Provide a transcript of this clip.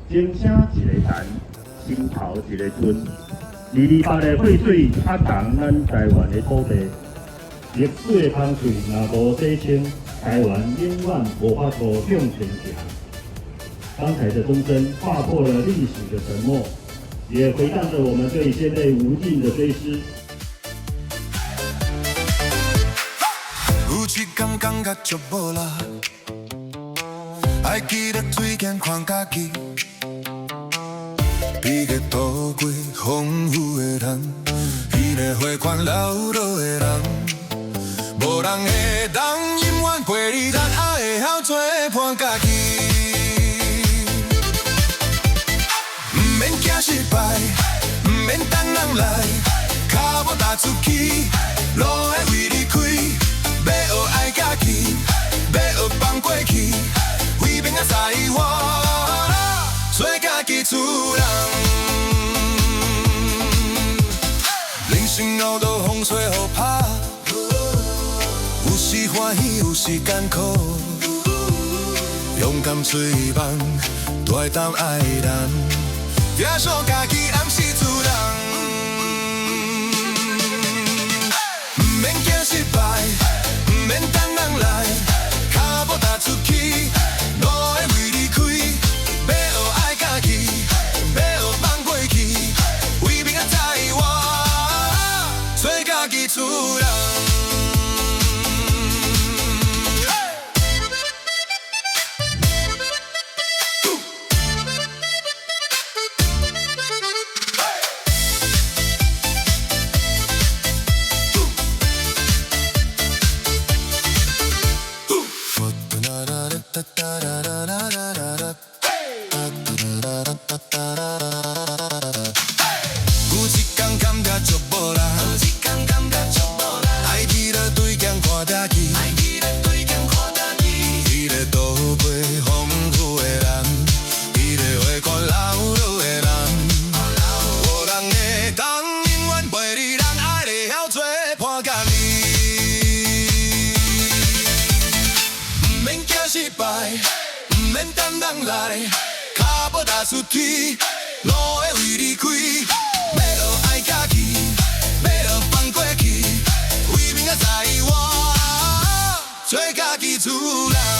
精声一个弹，心头一个吞。228个废水压重咱台湾的土地，历史的香水若无洗清，台湾永远无法度向前行。刚才的钟声划破了历史的沉默，也回荡着我们对先辈无尽的追思。有一天感觉足无力，爱记得嘴间看家己，比个渡过风雨的人，彼个花款流落的人，无人会当永远陪你，咱也会晓做伴家己。唔免惊失败，唔免等人来，脚步踏出去，路会为你开。要学爱家己，要学放过去，为免啊在我做家己主人。人生路途风吹雨打，有时欢喜，有时艰苦。勇敢追梦，大胆爱人，拼数家己暗是主人。唔免惊失败。唔免等人来，脚步踏出去，路会为你开。要学爱家己，要学放过去，为免啊在我做家己主人。有一天感觉足无力，爱记得对镜看家己，彼个渡过风雨的人，彼个花款流落的人，无人会当永远陪你，咱爱会晓做伴家己。唔免惊失败，唔免等人来，脚步踏出去，路会为你开。要学爱家己，要学放过去，为免啊在我做家己主人。